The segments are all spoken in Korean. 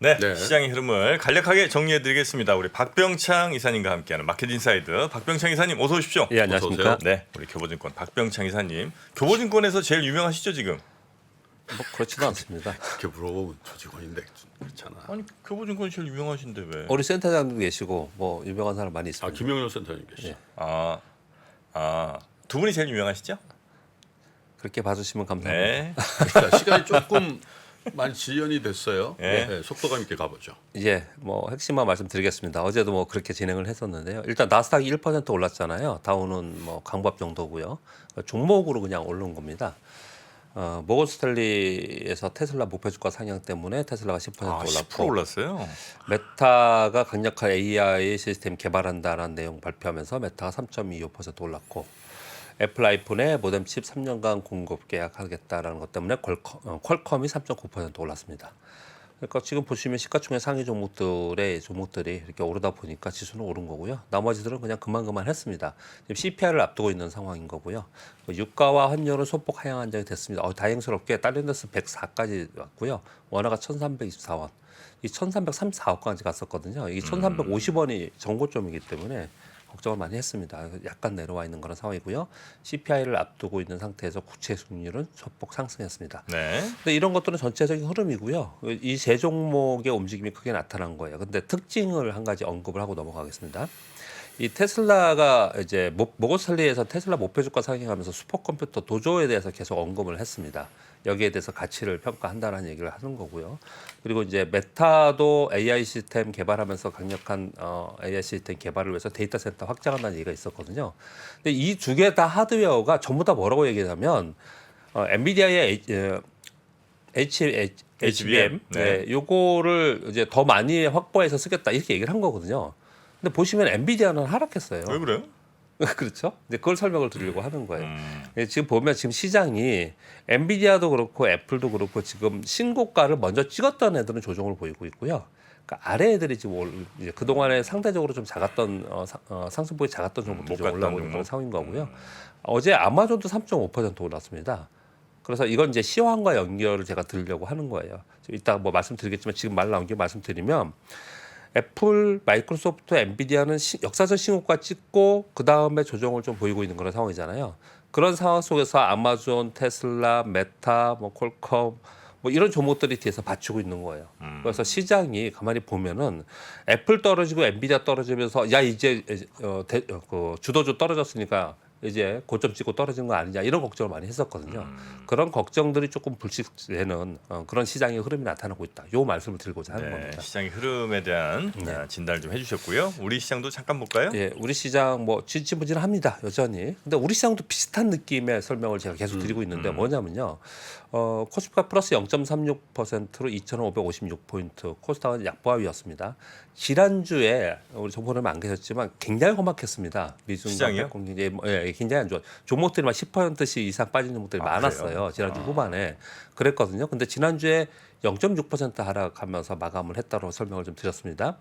네, 네. 시장의 흐름을 간략하게 정리해드리겠습니다. 우리 박병창 이사님과 함께하는 마켓 인사이드. 박병창 이사님 어서 오십시오. 예, 안녕하십니까. 네, 우리 교보증권 박병창 이사님. 교보증권에서 제일 유명하시죠 지금? 뭐 그렇지도 않습니다. 그렇게 물어보면 조직원인데 그렇잖아. 아니 교보증권이 제일 유명하신데 왜? 우리 센터장도 계시고 뭐 유명한 사람 많이 아 있습니다. 김영렬 센터님 계시죠. 예. 두 분이 제일 유명하시죠? 그렇게 봐주시면 감사합니다. 네. 자, 시간이 조금 많이 지연이 됐어요. 예. 네, 속도감 있게 가보죠. 이제 뭐 핵심만 말씀드리겠습니다. 어제도 뭐 그렇게 진행을 했었는데요. 일단 나스닥이 1% 올랐잖아요. 다우는 뭐 강밥 정도고요. 종목으로 그냥 오른 겁니다. 모건스탠리에서 테슬라 목표 주가 상향 때문에 테슬라가 10% 아, 올랐고 10% 올랐어요. 메타가 강력한 AI 시스템 개발한다라는 내용 발표하면서 메타가 3.25% 올랐고 애플 아이폰에 모뎀 칩 3년간 공급 계약하겠다라는 것 때문에 퀄컴이 3.9% 올랐습니다. 그러니까 지금 보시면 시가총액 상위 종목들이 이렇게 오르다 보니까 지수는 오른 거고요. 나머지들은 그냥 그만했습니다. 지금 CPI를 앞두고 있는 상황인 거고요. 유가와 환율은 소폭 하향 안정이 됐습니다. 다행스럽게 달러인데스 104까지 왔고요. 원화가 1,324원. 이 1,334원까지 갔었거든요. 이게 1,350원이 정고점이기 때문에 걱정을 많이 했습니다. 약간 내려와 있는 그런 상황이고요. CPI를 앞두고 있는 상태에서 국채 수익률은 소폭 상승했습니다. 네. 근데 이런 것들은 전체적인 흐름이고요. 이 세 종목의 움직임이 크게 나타난 거예요. 근데 특징을 한 가지 언급을 하고 넘어가겠습니다. 이 테슬라가 이제 모건스탠리에서 테슬라 목표 주가 상향하면서 슈퍼컴퓨터 도조에 대해서 계속 언급을 했습니다. 여기에 대해서 가치를 평가한다라는 얘기를 하는 거고요. 그리고 이제 메타도 AI 시스템 개발하면서 강력한 AI 시스템 개발을 위해서 데이터 센터 확장한다는 얘기가 있었거든요. 근데 이 두 개 다 하드웨어가 전부 다 뭐라고 얘기하냐면 엔비디아의 HBM, 네. 요거를 이제 더 많이 확보해서 쓰겠다 이렇게 얘기를 한 거거든요. 근데 보시면 엔비디아는 하락했어요. 왜 그래요? 그렇죠? 근데 그걸 설명을 드리려고 하는 거예요. 지금 보면 지금 시장이 엔비디아도 그렇고 애플도 그렇고 지금 신고가를 먼저 찍었던 애들은 조정을 보이고 있고요. 그러니까 아래 애들이 지금 이제 그 동안에 상대적으로 좀 작았던 상승폭이 작았던 종목들이 좀 올라오고 있는 그런 상황인 거고요. 어제 아마존도 3.5% 올랐습니다. 그래서 이건 이제 시황과 연결을 제가 드리려고 하는 거예요. 이따 뭐 말씀드리겠지만 지금 말 나온 게 말씀드리면 애플, 마이크로소프트, 엔비디아는 역사적 신고가 찍고 그 다음에 조정을 좀 보이고 있는 그런 상황이잖아요. 그런 상황 속에서 아마존, 테슬라, 메타, 뭐 퀄컴 뭐 이런 종목들이 뒤에서 받치고 있는 거예요. 그래서 시장이 가만히 보면은 애플 떨어지고 엔비디아 떨어지면서 야 이제 주도주 떨어졌으니까 이제 고점 찍고 떨어지는 거 아니냐 이런 걱정을 많이 했었거든요. 그런 걱정들이 조금 불식되는 그런 시장의 흐름이 나타나고 있다. 요 말씀을 드리고자 하는 겁니다. 시장의 흐름에 대한 진단을 좀 해주셨고요. 우리 시장도 잠깐 볼까요? 예, 우리 시장 뭐 지지부진합니다 여전히. 근데 우리 시장도 비슷한 느낌의 설명을 제가 계속 드리고 있는데 뭐냐면요. 코스피가 플러스 0.36%로 2,556포인트, 코스닥은 약보합이었습니다. 지난주에 우리 정보는 안 계셨지만 굉장히 험악했습니다. 미중 시장이요? 굉장히 안 좋아. 종목들이 막 10%씩 이상 빠진 종목들이 많았어요. 그래요? 지난주 후반에 그랬거든요. 근데 지난주에 0.6% 하락하면서 마감을 했다고 설명을 좀 드렸습니다.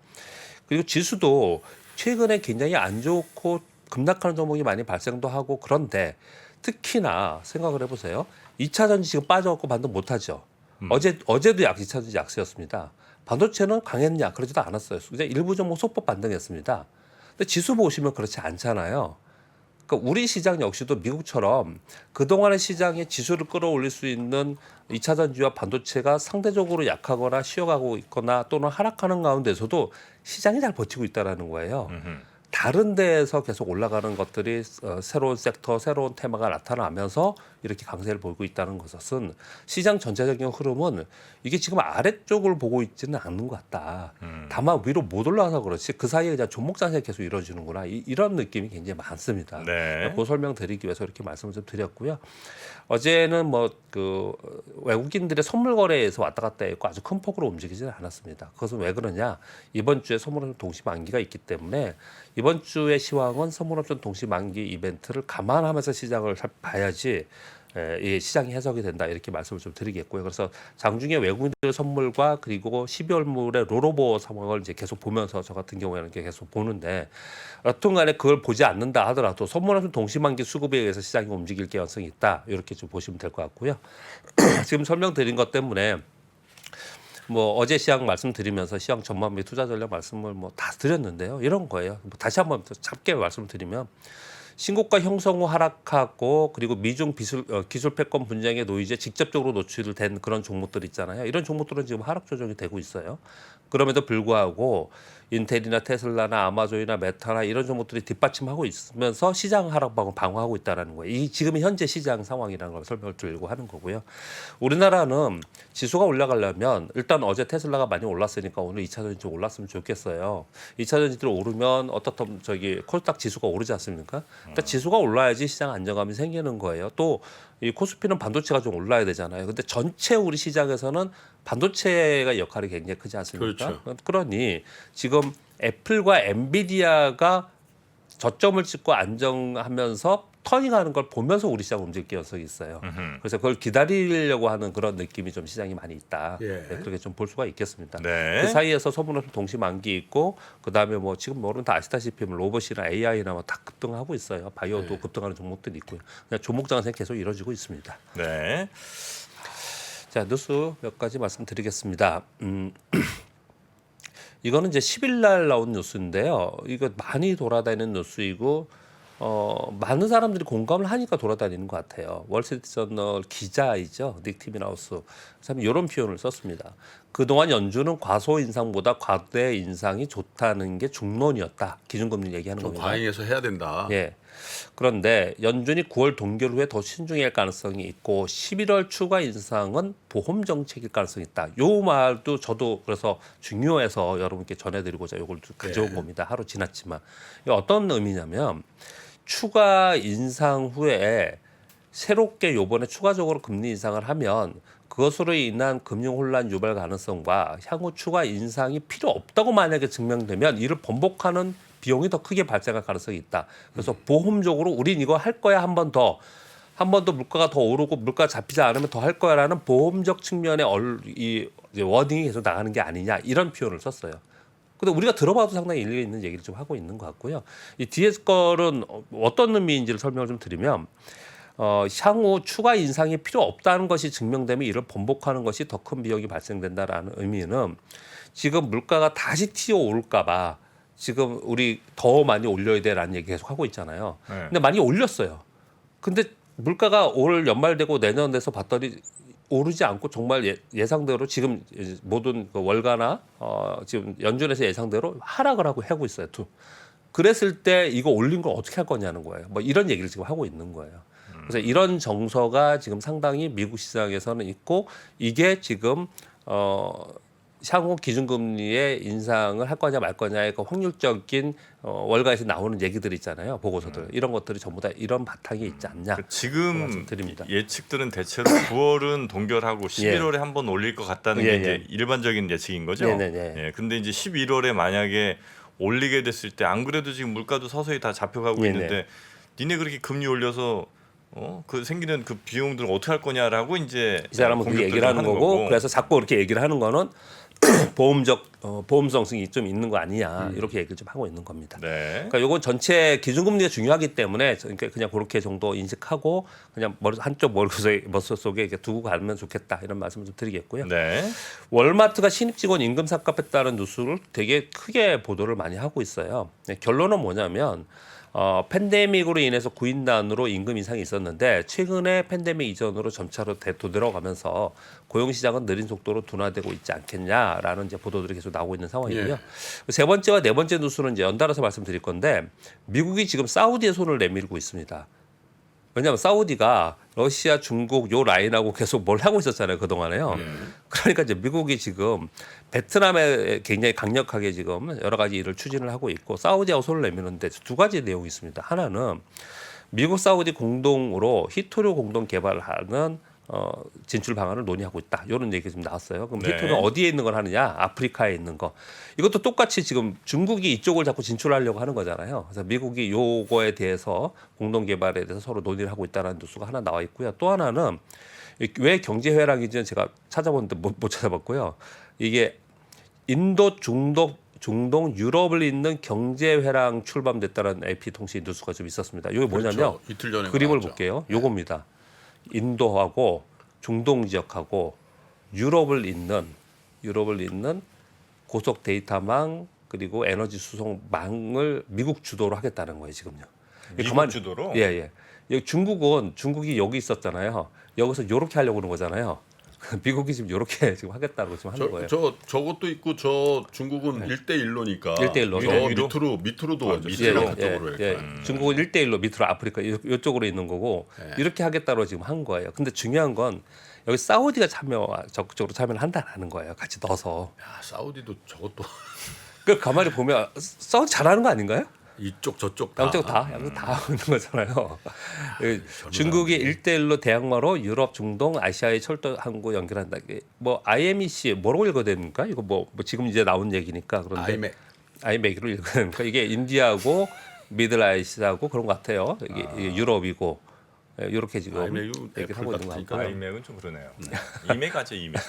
그리고 지수도 최근에 굉장히 안 좋고 급락하는 종목이 많이 발생도 하고 그런데 특히나 생각을 해보세요. 2차 전지 지금 빠져갖고 반등 못하죠. 어제도 2차 전지 약세였습니다. 반도체는 강했냐? 그러지도 않았어요. 이제 일부 종목 소폭 반등했습니다. 근데 지수 보시면 그렇지 않잖아요. 그러니까 우리 시장 역시도 미국처럼 그동안의 시장의 지수를 끌어올릴 수 있는 2차 전지와 반도체가 상대적으로 약하거나 쉬어가고 있거나 또는 하락하는 가운데서도 시장이 잘 버티고 있다는 거예요. 다른 데에서 계속 올라가는 것들이 새로운 섹터, 새로운 테마가 나타나면서 이렇게 강세를 보이고 있다는 것은 시장 전체적인 흐름은 이게 지금 아래쪽을 보고 있지는 않는 것 같다. 다만 위로 못 올라가서 그렇지 그 사이에 그냥 종목 장세가 계속 이루어지는구나. 이런 느낌이 굉장히 많습니다. 네. 그 설명 드리기 위해서 이렇게 말씀을 좀 드렸고요. 어제는 뭐 그 외국인들의 선물 거래에서 왔다 갔다 했고 아주 큰 폭으로 움직이지는 않았습니다. 그것은 왜 그러냐? 이번 주에 선물옵션 동시 만기가 있기 때문에 이번 주의 시황은 선물옵션 동시 만기 이벤트를 감안하면서 시장을 봐야지 이 시장이 해석이 된다 이렇게 말씀을 좀 드리겠고요. 그래서 장중에 외국인들 선물과 그리고 12월물의 롤오버 상황을 이제 계속 보면서 저 같은 경우에는 계속 보는데 여튼간에 그걸 보지 않는다 하더라도 선물옵션 동시만기 수급에 의해서 시장이 움직일 가능성이 있다 이렇게 좀 보시면 될 것 같고요. 지금 설명드린 것 때문에 뭐 어제 시황 말씀드리면서 시황 전망 및 투자 전략 말씀을 뭐 다 드렸는데요. 이런 거예요. 뭐 다시 한번 짧게 말씀드리면 신고가 형성 후 하락하고 그리고 미중 기술 패권 분쟁의 노이즈에 직접적으로 노출된 그런 종목들 있잖아요. 이런 종목들은 지금 하락 조정이 되고 있어요. 그럼에도 불구하고 인텔이나 테슬라나 아마존이나 메타나 이런 종목들이 뒷받침하고 있으면서 시장 하락방을 방어하고 있다는 거예요. 이 지금 현재 시장 상황이라는 걸 설명을 드리고 하는 거고요. 우리나라는 지수가 올라가려면 일단 어제 테슬라가 많이 올랐으니까 오늘 2차 전지 좀 올랐으면 좋겠어요. 2차 전지들 오르면 어떻든 코스닥 지수가 오르지 않습니까? 그러니까 지수가 올라야지 시장 안정감이 생기는 거예요. 또 이 코스피는 반도체가 좀 올라야 되잖아요. 근데 전체 우리 시장에서는 반도체가 역할이 굉장히 크지 않습니까? 그렇죠. 그러니 지금 애플과 엔비디아가 저점을 찍고 안정하면서 터닝하는 걸 보면서 우리 시장 움직일 가능성이 있어요. 그래서 그걸 기다리려고 하는 그런 느낌이 좀 시장이 많이 있다. 예. 네, 그렇게 좀 볼 수가 있겠습니다. 네. 그 사이에서 소문은 동시 만기 있고 그 다음에 뭐 지금 뭐는 다 아시다시피 뭐 로봇이나 AI나 뭐 다 급등하고 있어요. 바이오도 네. 급등하는 종목들이 있고요. 그냥 종목 장세는 계속 이루어지고 있습니다. 네. 자 뉴스 몇 가지 말씀드리겠습니다. 이거는 이제 10일 날 나온 뉴스인데요. 이거 많이 돌아다니는 뉴스이고 많은 사람들이 공감을 하니까 돌아다니는 것 같아요. 월스트리트저널 기자이죠. 닉 티미나우스. 참 이런 표현을 썼습니다. 그동안 연준은 과소 인상보다 과대 인상이 좋다는 게 중론이었다. 기준금리 얘기하는 좀 겁니다. 과잉해서 해야 된다. 예. 그런데 연준이 9월 동결 후에 더 신중할 가능성이 있고 11월 추가 인상은 보험 정책일 가능성이 있다. 요 말도 저도 그래서 중요해서 여러분께 전해드리고자 이걸 가져온 겁니다. 하루 지났지만 이게 어떤 의미냐면 추가 인상 후에 새롭게 요번에 추가적으로 금리 인상을 하면 그것으로 인한 금융 혼란 유발 가능성과 향후 추가 인상이 필요 없다고 만약에 증명되면 이를 번복하는 비용이 더 크게 발생할 가능성이 있다. 그래서 보험적으로 우린 이거 할 거야 한 번 더 물가가 더 오르고 물가 잡히지 않으면 더 할 거야라는 보험적 측면의 이 워딩이 계속 나가는 게 아니냐 이런 표현을 썼어요. 근데 우리가 들어봐도 상당히 일리 있는 얘기를 좀 하고 있는 것 같고요. 이 뒤에 거는 어떤 의미인지를 설명을 좀 드리면 향후 추가 인상이 필요 없다는 것이 증명되면 이를 번복하는 것이 더 큰 비용이 발생된다라는 의미는 지금 물가가 다시 튀어 오를까 봐 지금 우리 더 많이 올려야 돼라는 얘기 계속 하고 있잖아요. 네. 근데 많이 올렸어요. 근데 물가가 올 연말 되고 내년 돼서 봤더니 오르지 않고 정말 예상대로 지금 모든 그 월가나 지금 연준에서 예상대로 하락을 하고 있어요. 그랬을 때 이거 올린 걸 어떻게 할 거냐는 거예요. 뭐 이런 얘기를 지금 하고 있는 거예요. 그래서 이런 정서가 지금 상당히 미국 시장에서는 있고 이게 지금 향후 기준금리의 인상을 할 거냐 말 거냐의 그 확률적인 월가에서 나오는 얘기들 있잖아요. 보고서들. 이런 것들이 전부 다 이런 바탕이 있지 않냐. 지금 말씀드립니다. 예측들은 대체로 9월은 동결하고 11월에 한번 올릴 것 같다는 게 이제 일반적인 예측인 거죠. 네네네. 예. 근데 이제 11월에 만약에 올리게 됐을 때 안 그래도 지금 물가도 서서히 다 잡혀가고 네네. 있는데 니네 그렇게 금리 올려서 그 생기는 그 비용들을 어떻게 할 거냐라고 이제 이 사람은 그 얘기를 하는 거고 그래서 자꾸 그렇게 얘기를 하는 거는 보험성이 좀 있는 거 아니냐 이렇게 얘기를 좀 하고 있는 겁니다. 네. 그러니까 요건 전체 기준금리가 중요하기 때문에 그냥 그렇게 정도 인식하고 그냥 한쪽 머릿속에 이렇게 두고 가면 좋겠다 이런 말씀을 좀 드리겠고요. 네. 월마트가 신입 직원 임금 삭감했다는 뉴스를 되게 크게 보도를 많이 하고 있어요. 결론은 뭐냐면 팬데믹으로 인해서 구인난으로 임금 인상이 있었는데 최근에 팬데믹 이전으로 점차로 되돌아가면서 고용 시장은 느린 속도로 둔화되고 있지 않겠냐라는 이제 보도들이 계속 나오고 있는 상황이고요. 예. 세 번째와 네 번째 뉴스는 이제 연달아서 말씀드릴 건데 미국이 지금 사우디의 손을 내밀고 있습니다. 왜냐하면 사우디가 러시아, 중국 요 라인하고 계속 뭘 하고 있었잖아요 그동안에요. 그러니까 이제 미국이 지금 베트남에 굉장히 강력하게 지금 여러 가지 일을 추진을 하고 있고 사우디하고 손을 내미는데 두 가지 내용이 있습니다. 하나는 미국 사우디 공동으로 히토류 공동 개발을 하는 진출 방안을 논의하고 있다. 이런 얘기가 좀 나왔어요. 그럼 네. 히토는 어디에 있는 걸 하느냐? 아프리카에 있는 거. 이것도 똑같이 지금 중국이 이쪽을 자꾸 진출하려고 하는 거잖아요. 그래서 미국이 요거에 대해서 공동 개발에 대해서 서로 논의를 하고 있다는 뉴스가 하나 나와 있고요. 또 하나는 왜 경제 회랑인지는 제가 찾아봤는데 못 찾아봤고요. 이게 인도, 중동, 유럽을 잇는 경제 회랑 출범됐다는 AP 통신 뉴스가 좀 있었습니다. 이게 뭐냐면 그렇죠. 이틀 전에 그림을 나왔죠. 볼게요. 요겁니다. 인도하고 중동 지역하고 유럽을 잇는 유럽을 잇는 고속 데이터망 그리고 에너지 수송망을 미국 주도로 하겠다는 거예요 지금요. 미국 주도로? 예. 여기 중국이 여기 있었잖아요. 여기서 이렇게 하려고 그러는 거잖아요. 미국이 지금 이렇게 지금 하겠다고 지금 하는 거예요. 저것도 있고 저 중국은 1대1로니까 1대1로. 저 밑으로도 완전 스리랑카 쪽으로 이렇게. 중국은 1대1로 밑으로 아프리카 이쪽으로 있는 거고 이렇게 하겠다고 지금 한 거예요. 근데 중요한 건 여기 사우디가 적극적으로 참여를 한다는 거예요. 같이 넣어서. 야, 사우디도 저것도 그 가만히 보면 사우디 잘하는 거 아닌가요? 이쪽 저쪽 다. 양쪽 다 하는 거잖아요. 중국이 1대1로 대항마로 유럽, 중동, 아시아의 철도 항구 연결한다. 뭐 IMEC 뭐라고 읽어야 됩니까? 이거 뭐 지금 이제 나온 얘기니까 그런데 아이맥으로 읽어야 됩니까? 이게 인디아고 미들 아이스하고 그런 것 같아요. 이게 유럽이고 이렇게 지금 얘기를 하고 있는 것 같고요. 아이맥은 좀 그러네요. 이맥 하죠 이맥.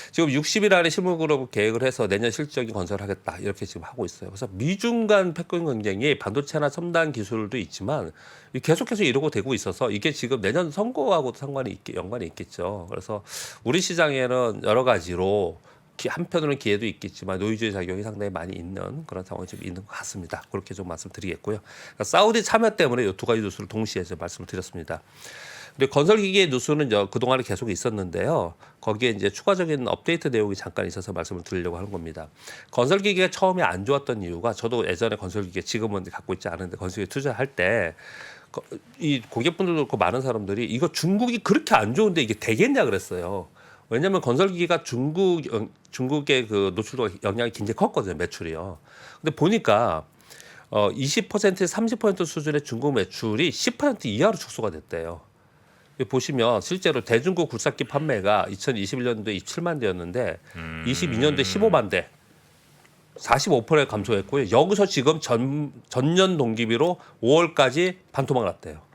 지금 60일 안에 실물그룹 계획을 해서 내년 실적이 건설하겠다 이렇게 지금 하고 있어요. 그래서 미중 간 패권 경쟁이 반도체나 첨단 기술도 있지만 계속해서 이러고 되고 있어서 이게 지금 내년 선거하고도 연관이 있겠죠. 그래서 우리 시장에는 여러 가지로 한편으로는 기회도 있겠지만 노이즈의 작용이 상당히 많이 있는 그런 상황이 좀 있는 것 같습니다. 그렇게 좀 말씀드리겠고요. 그러니까 사우디 참여 때문에 이 두 가지 뉴스를 동시에 좀 말씀을 드렸습니다. 그리고 건설기기의 뉴스는 그동안에 계속 있었는데요. 거기에 이제 추가적인 업데이트 내용이 잠깐 있어서 말씀을 드리려고 하는 겁니다. 건설기기가 처음에 안 좋았던 이유가 저도 예전에 건설기기 지금은 갖고 있지 않은데 건설기기 투자할 때 이 고객분들도 그렇고 많은 사람들이 이거 중국이 그렇게 안 좋은데 이게 되겠냐 그랬어요. 왜냐하면 건설기기가 중국의 그 노출도 영향이 굉장히 컸거든요. 매출이요. 근데 보니까 20%에서 30% 수준의 중국 매출이 10% 이하로 축소가 됐대요. 보시면 실제로 대중국 굴삭기 판매가 2021년도에 27만 대였는데 22년도에 15만 대, 45% 감소했고요. 여기서 지금 전년 동기비로 5월까지 반토막 났대요.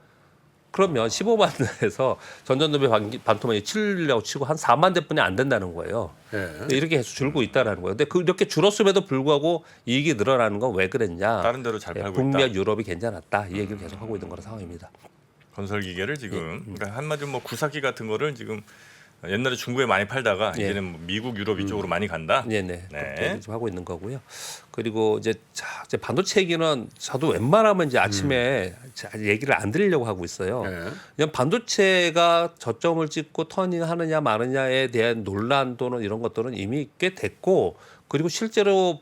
그러면 15만 대에서 전년 동기 반토막이 7이라고 치고 한 4만 대뿐이 안 된다는 거예요. 이렇게 계속 줄고 있다는 거예요. 근데 이렇게 줄었음에도 불구하고 이익이 늘어나는 건 왜 그랬냐? 다른 데로 잘 팔고 북미와 있다. 유럽이 괜찮았다. 이 얘기를 계속 하고 있는 거라 상황입니다. 건설 기계를 지금 그러니까 한마디로 뭐 구삭기 같은 거를 지금 옛날에 중국에 많이 팔다가 이제는 뭐 미국, 유럽 이쪽으로 많이 간다. 네네. 그렇게 좀 하고 있는 거고요. 그리고 이제 반도체 얘기는 저도 웬만하면 이제 아침에 얘기를 안 드리려고 하고 있어요. 그냥 반도체가 저점을 찍고 터닝하느냐 마느냐에 대한 논란 또는 이런 것들은 이미 꽤 됐고, 그리고 실제로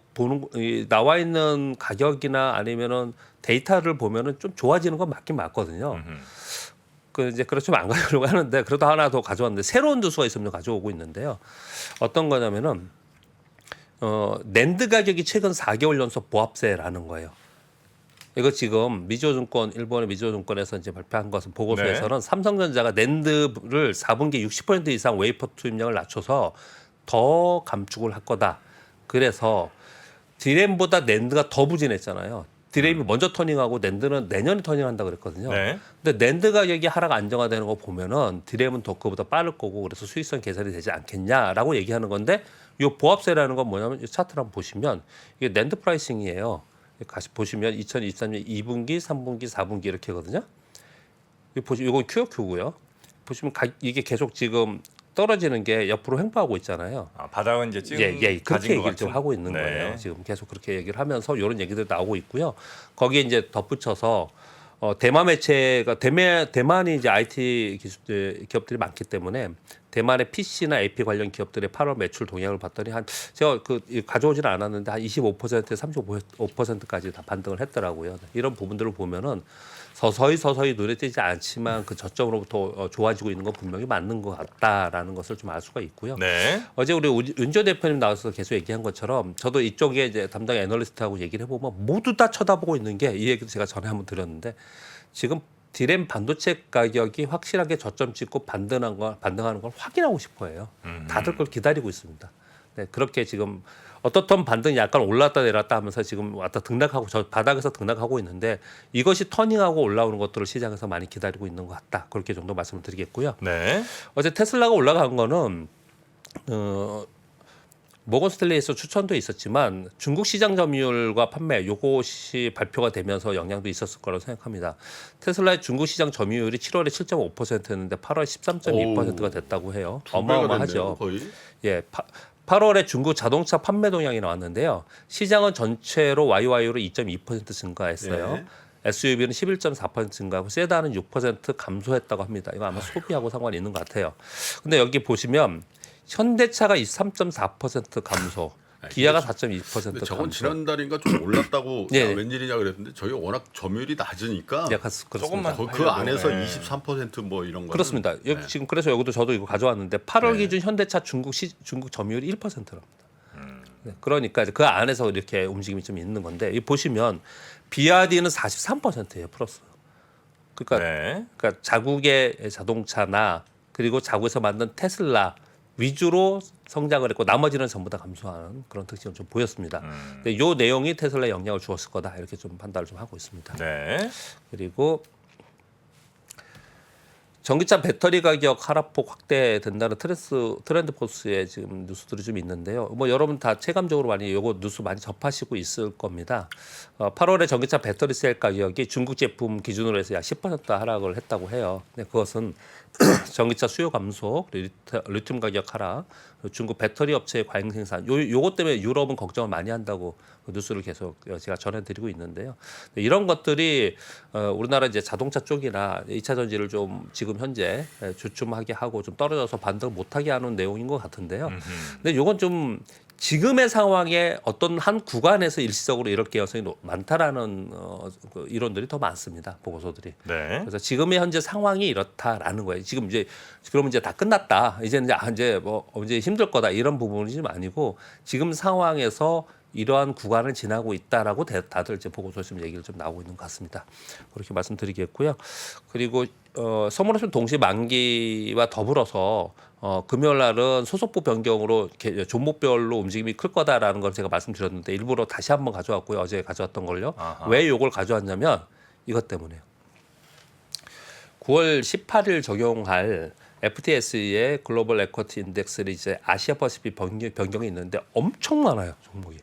나와 있는 가격이나 아니면은 데이터를 보면은 좀 좋아지는 건 맞긴 맞거든요. 이제 그렇지만 안 가려고 하는데 그래도 하나 더 가져왔는데 새로운 뉴스가 있으면 가져오고 있는데요. 어떤 거냐면은 낸드 가격이 최근 4개월 연속 보합세라는 거예요. 이거 지금 미주증권 일본의 미주증권에서 이제 발표한 것은 보고서에서는 삼성전자가 낸드를 4분기 60% 이상 웨이퍼 투입량을 낮춰서 더 감축을 할 거다. 그래서 디램보다 낸드가 더 부진했잖아요. 디램이 먼저 터닝하고 낸드는 내년에 터닝한다 그랬거든요. 네. 근데 낸드 가격이 하락 안정화되는 거 보면은 디램은 더 그보다 빠를 거고 그래서 수익성 개선이 되지 않겠냐라고 얘기하는 건데, 이 보합세라는 건 뭐냐면 이 차트를 한번 보시면 이게 낸드 프라이싱이에요. 다시 보시면 2023년 2분기, 3분기, 4분기 이렇게거든요. 이건 QOQ고요. 보시면 이게 계속 지금 떨어지는 게 옆으로 횡보하고 있잖아요. 바닥은 이제 지금 그렇게 얘기를 좀 하고 있는 거예요. 지금 계속 그렇게 얘기를 하면서 이런 얘기들 나오고 있고요. 거기에 이제 덧붙여서 대만 매체가 대만이 이제 IT 기업들이 많기 때문에 대만의 PC나 AP 관련 기업들의 8월 매출 동향을 봤더니 제가 가져오지는 않았는데 한 25%에서 35%까지 다 반등을 했더라고요. 이런 부분들을 보면은 서서히 눈에 띄지 않지만 그 저점으로부터 좋아지고 있는 건 분명히 맞는 것 같다라는 것을 좀 알 수가 있고요. 네. 어제 우리 윤조 대표님 나와서 계속 얘기한 것처럼 저도 이쪽에 이제 담당 애널리스트하고 얘기를 해보면 모두 다 쳐다보고 있는 게, 이 얘기도 제가 전에 한번 드렸는데, 지금 디램 반도체 가격이 확실하게 저점 찍고 반등하는 걸 확인하고 싶어해요. 다들 그걸 기다리고 있습니다. 네, 그렇게 지금 어떻든 반등이 약간 올랐다 내렸다 하면서 지금 왔다 등락하고 저 바닥에서 등락하고 있는데, 이것이 터닝하고 올라오는 것들을 시장에서 많이 기다리고 있는 것 같다. 그렇게 정도 말씀을 드리겠고요. 네. 어제 테슬라가 올라간 거는 모건 스탠리에서 추천도 있었지만 중국 시장 점유율과 판매 요것이 발표가 되면서 영향도 있었을 거라고 생각합니다. 테슬라의 중국 시장 점유율이 7월에 7.5%였는데 8월 13.2%가 됐다고 해요. 두 배가 어마어마하죠. 됐네요, 거의. 예, 8월에 중국 자동차 판매 동향이 나왔는데요. 시장은 전체로 YY로 2.2% 증가했어요. 네. SUV는 11.4% 증가하고 세단은 6% 감소했다고 합니다. 이거 아마 소비하고 상관이 있는 것 같아요. 근데 여기 보시면 현대차가 23.4% 감소, 기아가 4.2% 근데 감소. 저건 지난달인가 좀 올랐다고 예. 웬일이냐 그랬는데 저희 워낙 점유율이 낮으니까 예, 그렇습니다. 조금만 그 안에서 네. 23%뭐 이런 거 그렇습니다. 여기 지금 그래서 여기도 저도 이거 가져왔는데 8월 네. 기준 현대차 중국 점유율이 1%랍니다. 네, 그러니까 이제 그 안에서 이렇게 움직임이 좀 있는 건데 이 보시면 BYD는 43%예요 플러스. 그러니까, 네. 그러니까 자국의 자동차나 그리고 자국에서 만든 테슬라 위주로 성장을 했고 나머지는 전부 다 감소하는 그런 특징을 좀 보였습니다. 근데 이 내용이 테슬라에 영향을 주었을 거다 이렇게 좀 판단을 좀 하고 있습니다. 네. 그리고 전기차 배터리 가격 하락폭 확대된다는 트렌드 포스의 지금 뉴스들이 좀 있는데요. 뭐 여러분 다 체감적으로 많이 요거 뉴스 많이 접하시고 있을 겁니다. 8월에 전기차 배터리 셀 가격이 중국 제품 기준으로 해서 약 10% 하락을 했다고 해요. 근데 그것은 전기차 수요 감소, 리튬 가격 하락, 중국 배터리 업체의 과잉 생산, 요것 때문에 유럽은 걱정을 많이 한다고 그 뉴스를 계속 제가 전해드리고 있는데요. 이런 것들이 우리나라 이제 자동차 쪽이나 2차 전지를 좀 지금 현재 주춤하게 하고 좀 떨어져서 반등 못하게 하는 내용인 것 같은데요. 근데 요건 좀 지금의 상황에 어떤 한 구간에서 일시적으로 이럴 가능성이 많다라는 그 이론들이 더 많습니다. 보고서들이. 네. 그래서 지금의 현재 상황이 이렇다라는 거예요. 지금 이제 그러면 이제 다 끝났다. 이제 이제 힘들 거다 이런 부분이 좀 아니고 지금 상황에서 이러한 구간을 지나고 있다라고 다들 이제 보고서 좀 얘기를 좀 나오고 있는 것 같습니다. 그렇게 말씀드리겠고요. 그리고 선물옵션 동시 만기와 더불어서 금요일 날은 소속부 변경으로 종목별로 움직임이 클 거다라는 걸 제가 말씀드렸는데 일부러 다시 한번 가져왔고요. 어제 가져왔던 걸요. 아하. 왜 이걸 가져왔냐면 이것 때문에요. 9월 18일 적용할 FTSE의 글로벌 에쿼티 인덱스를 이제 아시아 퍼시픽 변경이 있는데 엄청 많아요. 종목이.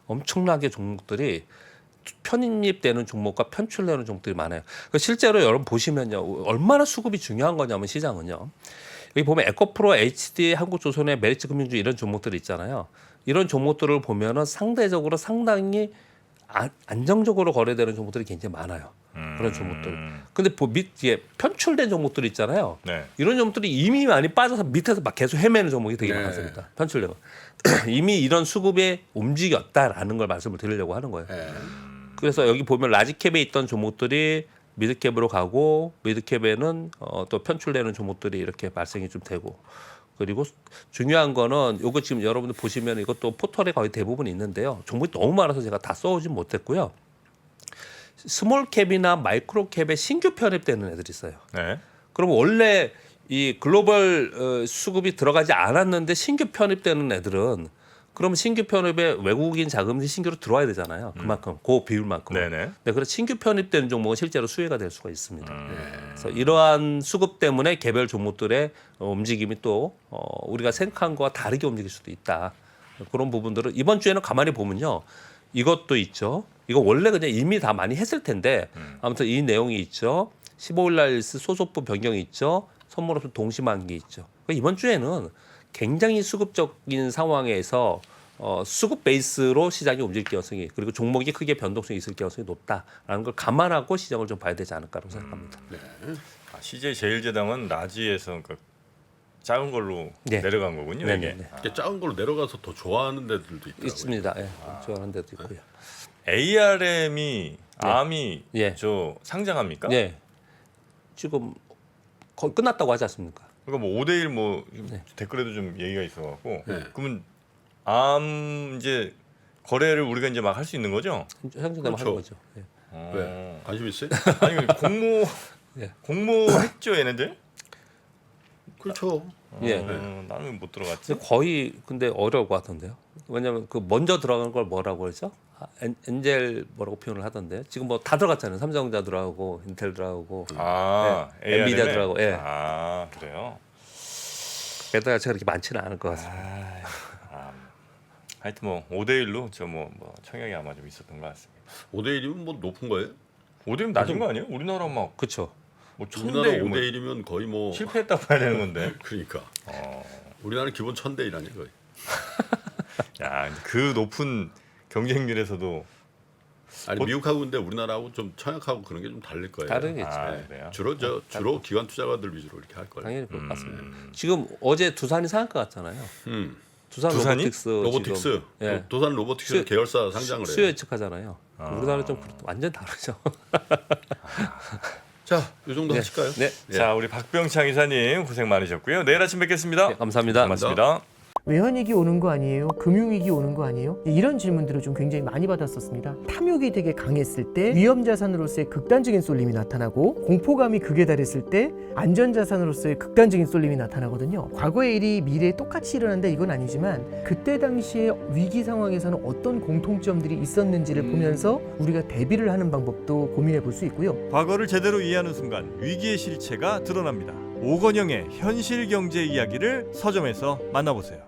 엄청나게 종목들이 편입되는 종목과 편출되는 종목들이 많아요. 실제로 여러분 보시면요. 얼마나 수급이 중요한 거냐면 시장은요. 여기 보면 에코프로, HD, 한국조선의 메리츠금융주 이런 종목들이 있잖아요. 이런 종목들을 보면은 상대적으로 상당히 안정적으로 거래되는 종목들이 굉장히 많아요. 그런 종목들. 근데 밑에 편출된 종목들이 있잖아요. 네. 이런 종목들이 이미 많이 빠져서 밑에서 막 계속 헤매는 종목이 되게 네. 많습니다. 편출된 거. 이미 이런 수급에 움직였다라는 걸 말씀을 드리려고 하는 거예요. 예. 그래서 여기 보면 라지캡에 있던 종목들이 미드캡으로 가고 미드캡에는 또 편출되는 종목들이 이렇게 발생이 좀 되고 그리고 중요한 거는 요거 지금 여러분들 보시면 이것도 포털에 거의 대부분 있는데요. 종목이 너무 많아서 제가 다 써오진 못했고요. 스몰캡이나 마이크로캡에 신규 편입되는 애들이 있어요. 네. 그럼 원래 이 글로벌 수급이 들어가지 않았는데 신규 편입되는 애들은 그럼 신규 편입에 외국인 자금이 신규로 들어와야 되잖아요. 그만큼 그 비율만큼. 네네. 네, 그래서 신규 편입되는 종목은 실제로 수혜가 될 수가 있습니다. 그래서 이러한 수급 때문에 개별 종목들의 움직임이 또 우리가 생각한 거와 다르게 움직일 수도 있다. 그런 부분들을 이번 주에는 가만히 보면요. 이것도 있죠. 이거 원래 그냥 이미 다 많이 했을 텐데 아무튼 이 내용이 있죠. 15일 날 소속부 변경이 있죠. 선물옵션 동시만기 있죠. 이번 주에는 굉장히 수급적인 상황에서 수급 베이스로 시장이 움직일 가능성이 그리고 종목이 크게 변동성이 있을 가능성이 높다라는 걸 감안하고 시장을 좀 봐야 되지 않을까라고 생각합니다. CJ 제일제당은 라지에서 그 작은 걸로 네. 내려간 거군요. 네네네. 이게. 이렇게 작은 걸로 내려가서 더 좋아하는 데들도 있더라고요. 있습니다. 예, 좋아하는 데도 있고요. ARM이 암이 예. 저 상장합니까? 예, 지금 거의 끝났다고 하지 않습니까? 그러니까 뭐 5대1 뭐 네. 댓글에도 좀 얘기가 있어갖고 네. 그러면 암 이제 거래를 우리가 이제 막 할 수 있는 거죠? 상장되면 그렇죠. 하는 거죠. 예. 왜? 관심 있어요? 아니 예. 공모했죠 얘네들? 그렇죠. 예. 나는 못 들어갔지. 근데 거의 근데 어려울 것 같은데요. 왜냐하면 그 먼저 들어간 걸 뭐라고 그러죠? 엔젤 뭐라고 표현을 하던데 지금 뭐 다 들어갔잖아요. 삼성전자 들어가고 인텔 들어가고 엔비디아 들어가고. 예. 아 그래요. 게다가 제가 그렇게 많지는 않을 것 같습니다. 하여튼 뭐 5대1로 뭐 청약이 아마 좀 있었던 것 같습니다. 5대1이면 뭐 높은 거예요? 5대1은 낮은 거 아니에요? 우리나라 막뭐 그렇죠. 우리나라 1000대 5대1이면 거의 뭐 실패했다고 봐야 되는 건데. 그러니까 우리나라는 기본 1000대1 아니야 거의. 야, 그 높은 경쟁률에서도 아니 미국하고 근데 우리나라하고 좀 청약하고 그런 게 좀 다를 거예요. 다르겠죠. 그래요? 주로 기관 투자가들 위주로 이렇게 할 거예요. 당연히 그럴 것 같습니다. 지금 어제 두산이 상한가 갔잖아요. 두산 두산이? 로보틱스 로보틱스, 지금, 예. 도산 로보틱스 계열사 상장을 해요. 수요 예측하잖아요. 우리나라 좀 완전 다르죠. 자, 이 정도 네. 하실까요? 네. 자, 우리 박병창 이사님 고생 많으셨고요. 내일 아침 뵙겠습니다. 네, 감사합니다. 고맙습니다. 외환위기 오는 거 아니에요? 금융위기 오는 거 아니에요? 이런 질문들을 좀 굉장히 많이 받았었습니다. 탐욕이 되게 강했을 때 위험자산으로서의 극단적인 쏠림이 나타나고 공포감이 극에 달했을 때 안전자산으로서의 극단적인 쏠림이 나타나거든요. 과거의 일이 미래에 똑같이 일어난다 이건 아니지만 그때 당시에 위기 상황에서는 어떤 공통점들이 있었는지를 보면서 우리가 대비를 하는 방법도 고민해 볼 수 있고요. 과거를 제대로 이해하는 순간 위기의 실체가 드러납니다. 오건영의 현실 경제 이야기를 서점에서 만나보세요.